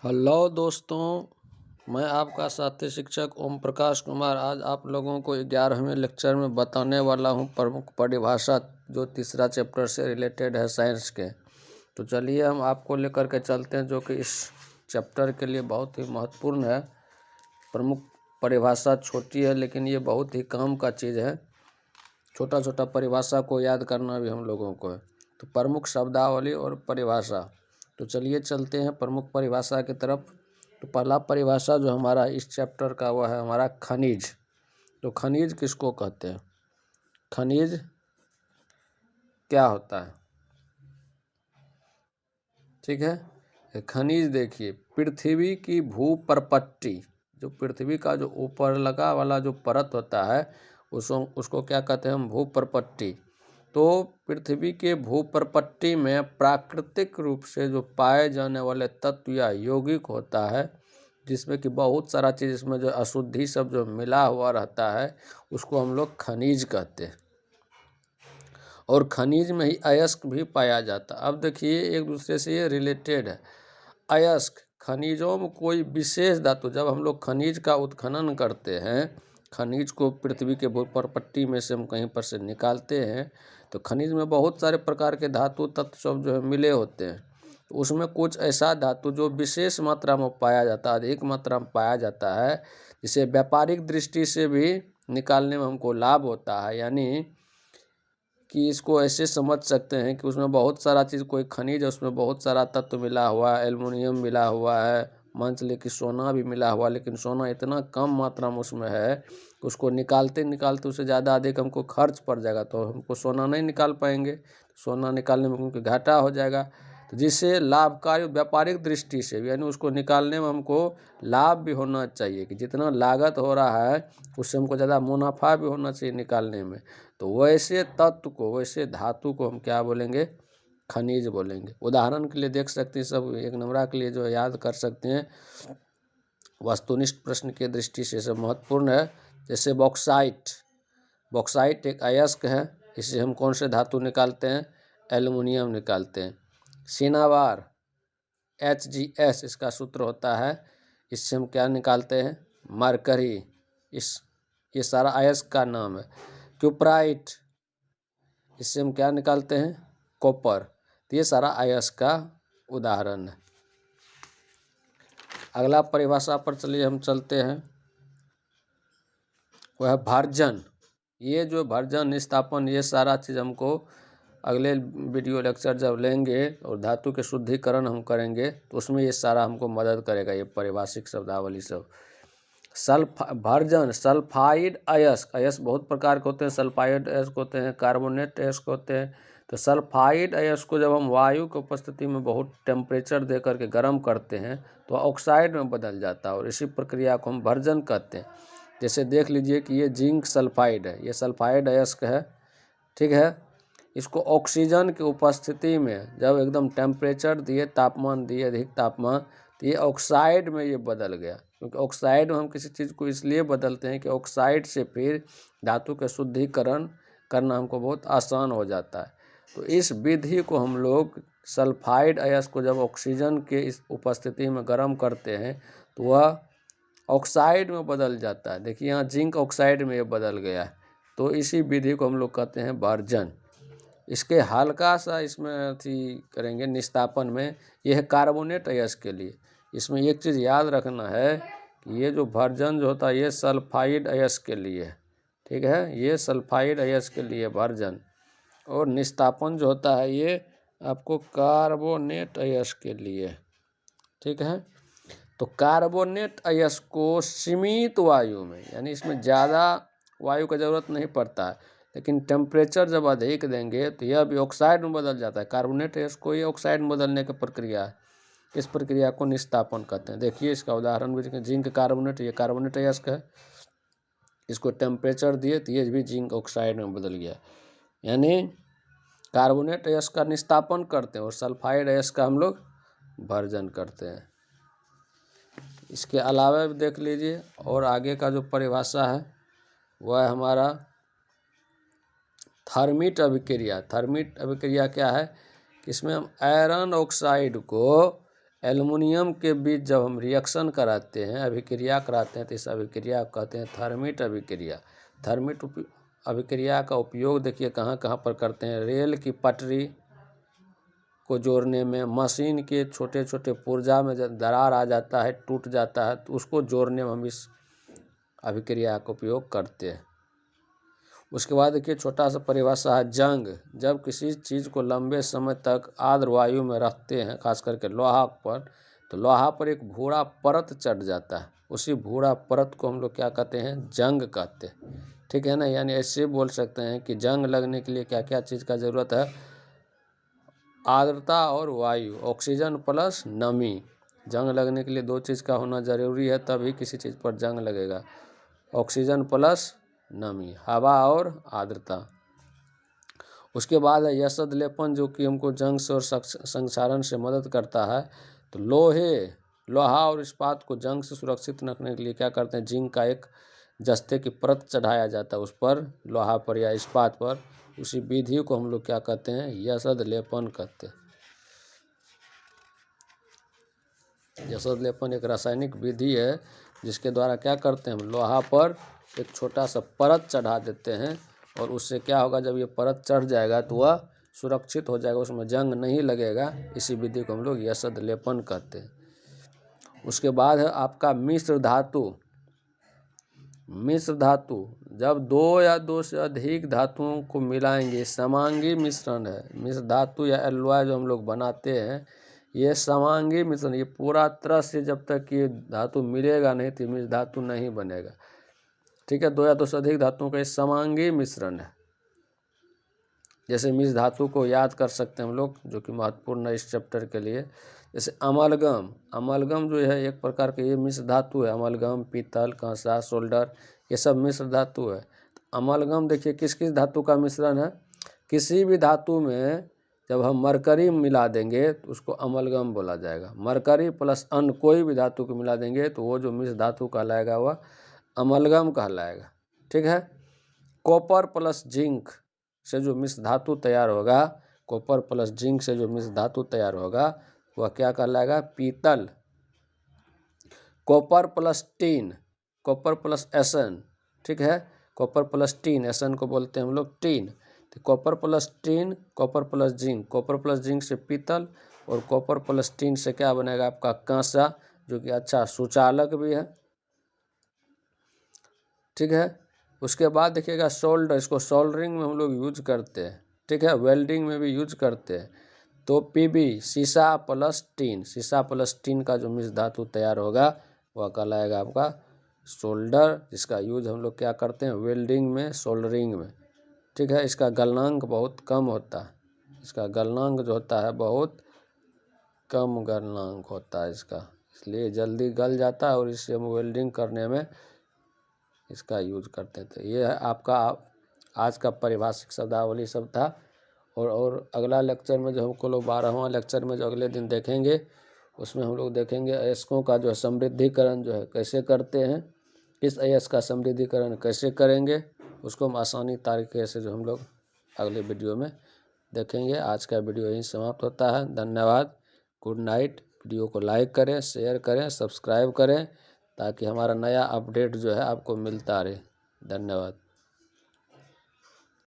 Hello दोस्तों, मैं आपका साथी शिक्षक ओम प्रकाश कुमार आज आप लोगों को 11वें लेक्चर में बताने वाला हूं प्रमुख परिभाषा, जो तीसरा चैप्टर से रिलेटेड है साइंस के। तो चलिए हम आपको लेकर के चलते हैं, जो कि इस चैप्टर के लिए बहुत ही महत्वपूर्ण है। प्रमुख परिभाषा छोटी है लेकिन ये बहुत ही काम का चीज़ है। छोटा छोटा परिभाषा को याद करना भी हम लोगों को है। तो प्रमुख शब्दावली और परिभाषा, तो चलिए चलते हैं प्रमुख परिभाषा की तरफ। तो पहला परिभाषा जो हमारा इस चैप्टर का वह है हमारा खनिज। तो खनिज किसको कहते हैं? खनिज क्या होता है? ठीक है, खनिज देखिए, पृथ्वी की भूपरपट्टी, जो पृथ्वी का जो ऊपर लगा वाला जो परत होता है उसको क्या कहते हैं हम? भूपरपट्टी। तो पृथ्वी के भूपरपट्टी में प्राकृतिक रूप से जो पाए जाने वाले तत्व या यौगिक होता है, जिसमें कि बहुत सारा चीज़ इसमें जो अशुद्धि सब जो मिला हुआ रहता है, उसको हम लोग खनिज कहते हैं। और खनिज में ही अयस्क भी पाया जाता है। अब देखिए, एक दूसरे से ये रिलेटेड है। अयस्क, खनिजों में कोई विशेष धातु, जब हम लोग खनिज का उत्खनन करते हैं, खनिज को पृथ्वी के भूपरपट्टी में से हम कहीं पर से निकालते हैं, तो खनिज में बहुत सारे प्रकार के धातु तत्व सब जो है मिले होते हैं। तो उसमें कुछ ऐसा धातु जो विशेष मात्रा में पाया जाता है, अधिक मात्रा में पाया जाता है, जिसे व्यापारिक दृष्टि से भी निकालने में हमको लाभ होता है। यानी कि इसको ऐसे समझ सकते हैं कि उसमें बहुत सारा चीज़, कोई खनिज है उसमें बहुत सारा तत्व मिला हुआ है, एल्युमिनियम मिला हुआ है, मान चलिए कि सोना भी मिला हुआ, लेकिन सोना इतना कम मात्रा में उसमें है कि उसको निकालते निकालते उससे ज़्यादा अधिक हमको खर्च पड़ जाएगा, तो हमको सोना नहीं निकाल पाएंगे। सोना निकालने में क्योंकि घाटा हो जाएगा। तो जिससे लाभकारी व्यापारिक दृष्टि से, यानी उसको निकालने में हमको लाभ भी होना चाहिए, कि जितना लागत हो रहा है उससे हमको ज़्यादा मुनाफा भी होना चाहिए निकालने में। तो वैसे तत्व को, वैसे धातु को हम क्या बोलेंगे? खनिज बोलेंगे। उदाहरण के लिए देख सकते हैं, सब एक नंबरा के लिए जो याद कर सकते हैं, वस्तुनिष्ठ प्रश्न के दृष्टि से सब महत्वपूर्ण है। जैसे बॉक्साइट, बॉक्साइट एक अयस्क है, इससे हम कौन से धातु निकालते हैं? एल्युमिनियम निकालते हैं। सिनाबार, HgS इसका सूत्र होता है, इससे हम क्या निकालते हैं? मरकरी। ये सारा अयस्क का नाम है। क्यूप्राइट, इससे हम क्या निकालते हैं? कॉपर। तो ये सारा अयस्क का उदाहरण है। अगला परिभाषा पर चलिए हम चलते हैं, वह है भर्जन। ये जो भर्जन, निस्तापन, ये सारा चीज़ हमको अगले वीडियो लेक्चर जब लेंगे और धातु के शुद्धिकरण हम करेंगे, तो उसमें ये सारा हमको मदद करेगा, ये पारिभाषिक शब्दावली सब। भर्जन, सल्फाइड अयस्क, अयस्क बहुत प्रकार के होते हैं, सल्फाइड अयस्क होते हैं, कार्बोनेट अयस्क होते हैं। तो सल्फाइड अयस्क को जब हम वायु की उपस्थिति में बहुत टेम्परेचर दे करके गर्म करते हैं तो ऑक्साइड में बदल जाता है, और इसी प्रक्रिया को हम भर्जन कहते हैं। जैसे देख लीजिए कि ये जिंक सल्फाइड है, ये सल्फाइड अयस्क है, ठीक है। इसको ऑक्सीजन की उपस्थिति में जब एकदम टेम्परेचर दिए, तापमान दिए, अधिक तापमान, तो ये ऑक्साइड में ये बदल गया। क्योंकि ऑक्साइड में हम किसी चीज़ को इसलिए बदलते हैं कि ऑक्साइड से फिर धातु के शुद्धिकरण करना हमको बहुत आसान हो जाता है। तो इस विधि को हम लोग, सल्फाइड अयस्क को जब ऑक्सीजन के इस उपस्थिति में गर्म करते हैं तो वह ऑक्साइड में बदल जाता है। देखिए यहाँ जिंक ऑक्साइड में ये बदल गया है। तो इसी विधि को हम लोग कहते हैं भर्जन। इसके हल्का सा इसमें अथी करेंगे निस्तापन में, यह है कार्बोनेट अयस्क के लिए। इसमें एक चीज़ याद रखना है कि ये जो भर्जन जो होता है ये सल्फाइड अयस्क के लिए है, ठीक है, ये सल्फाइड अयस्क के लिए भर्जन। और निस्तापन जो होता है ये आपको कार्बोनेट अयस्क के लिए, ठीक है। तो कार्बोनेट अयस्क को सीमित वायु में, यानी इसमें ज़्यादा वायु का ज़रूरत नहीं पड़ता है, लेकिन टेम्परेचर जब अधिक देंगे तो यह भी ऑक्साइड में बदल जाता है। कार्बोनेट अयस्क को ये ऑक्साइड में बदलने की प्रक्रिया है, इस प्रक्रिया को निस्तापन कहते हैं। देखिए इसका उदाहरण भी देखिए, जिंक कार्बोनेट, ये कार्बोनेट अयस्क है, इसको टेम्परेचर दिए तो ये भी जिंक ऑक्साइड में बदल गया। यानी कार्बोनेट अयस्क का निस्तापन करते हैं और सल्फाइड अयस्क का हम लोग भर्जन करते हैं। इसके अलावा भी देख लीजिए, और आगे का जो परिभाषा है वह हमारा थर्मिट अभिक्रिया। थर्मिट अभिक्रिया क्या है? कि इसमें हम आयरन ऑक्साइड को एल्युमिनियम के बीच जब हम रिएक्शन कराते हैं, अभिक्रिया कराते हैं, तो इस अभिक्रिया को कहते हैं थर्मिट अभिक्रिया। थर्मिट अभिक्रिया का उपयोग देखिए कहाँ कहाँ पर करते हैं। रेल की पटरी को जोड़ने में, मशीन के छोटे छोटे पुर्जा में जब दरार आ जाता है, टूट जाता है, तो उसको जोड़ने में हम इस अभिक्रिया का उपयोग करते हैं। उसके बाद देखिए छोटा सा परिभाषा है जंग। जब किसी चीज़ को लंबे समय तक आर्द्र वायु में रखते हैं, खास करके लोहा पर, तो लोहा पर एक भूरा परत चढ़ जाता है। उसी भूरा परत को हम लोग क्या कहते हैं? जंग कहते हैं। ठीक है ना। यानी ऐसे बोल सकते हैं कि जंग लगने के लिए क्या क्या चीज़ का ज़रूरत है? आर्द्रता और वायु, ऑक्सीजन प्लस नमी। जंग लगने के लिए दो चीज़ का होना ज़रूरी है, तभी किसी चीज़ पर जंग लगेगा। ऑक्सीजन प्लस नमी, हवा और आर्द्रता। उसके बाद है यशद लेपन, जो कि हमको जंग से और संक्षारण से मदद करता है। तो लोहा और इस्पात को जंग से सुरक्षित रखने के लिए क्या करते हैं? जिंक का एक जस्ते की परत चढ़ाया जाता है उस पर, लोहा पर या इस्पात पर। उसी विधि को हम लोग क्या कहते हैं? यशद लेपन कहते हैं। यशद लेपन एक रासायनिक विधि है जिसके द्वारा क्या करते हैं? हम लोहा पर एक छोटा सा परत चढ़ा देते हैं, और उससे क्या होगा? जब ये परत चढ़ जाएगा तो वह सुरक्षित हो जाएगा, उसमें जंग नहीं लगेगा। इसी विधि को हम लोग यशद लेपन कहते हैं। उसके बाद है आपका मिश्र धातु। मिश्र धातु, जब दो या दो से अधिक धातुओं को मिलाएंगे, समांगी मिश्रण है। मिश्र धातु या एलॉय जो हम लोग बनाते हैं, ये समांगी मिश्रण, ये पूरा तरह से जब तक ये धातु मिलेगा नहीं तो मिश्र धातु नहीं बनेगा। ठीक है। दो या दो से अधिक धातुओं का ये समांगी मिश्रण है। जैसे मिश्र धातु को याद कर सकते हैं हम लोग, जो कि महत्वपूर्ण है इस चैप्टर के लिए। जैसे अमलगम जो है एक प्रकार के ये मिश्र धातु है। अमलगम, पीतल, कांसा, सोल्डर, ये सब मिश्र धातु है। तो अमलगम देखिए किस किस धातु का मिश्रण है? किसी भी धातु में जब हम मरकरी मिला देंगे तो उसको अमलगम बोला जाएगा। मरकरी प्लस अन्य कोई भी धातु को मिला देंगे तो वो जो मिश्र धातु कहलाएगा वह अमलगम कहलाएगा। ठीक है। कॉपर प्लस जिंक से जो मिश्र धातु तैयार होगा, कॉपर प्लस जिंक से जो मिश्र धातु तैयार होगा वह क्या कहलाएगा? पीतल। Copper plus tin, copper plus एसन। ठीक है। कॉपर प्लस टीन, एसन को बोलते हैं हम लोग टीन। तो copper plus tin, copper plus zinc, copper plus zinc से पीतल, और कॉपर प्लस टीन से क्या बनेगा? आपका कांसा, जो कि अच्छा सुचालक भी है। ठीक है। उसके बाद देखिएगा सोल्डर, इसको सोल्डरिंग में हम लोग यूज करते हैं। ठीक है। वेल्डिंग में भी यूज करते हैं। तो पीबी, शीशा प्लस टीन, शीशा प्लस टीन का जो मिश्र धातु तैयार होगा वह कहलाएगा आपका सोल्डर, जिसका यूज हम लोग क्या करते हैं? वेल्डिंग में, सोल्डरिंग में। ठीक है। इसका गलनांक बहुत कम होता है, इसका गलनांक जो होता है बहुत कम गलनांक होता है इसका, इसलिए जल्दी गल जाता है और इससे हम वेल्डिंग करने में इसका यूज करते थे। ये है आपका आज का परिभाषिक शब्दावली सब था। और अगला लेक्चर में जो हमको लोग 12वां लेक्चर में जो अगले दिन देखेंगे, उसमें हम लोग देखेंगे अयस्कों का जो है समृद्धिकरण जो है कैसे करते हैं, इस अयस्क का समृद्धिकरण कैसे करेंगे, उसको हम आसानी तरीके से जो हम लोग अगले वीडियो में देखेंगे। आज का वीडियो यहीं समाप्त होता है। धन्यवाद। Good night. वीडियो को लाइक करें, शेयर करें, सब्सक्राइब करें, ताकि हमारा नया अपडेट जो है आपको मिलता रहे। धन्यवाद।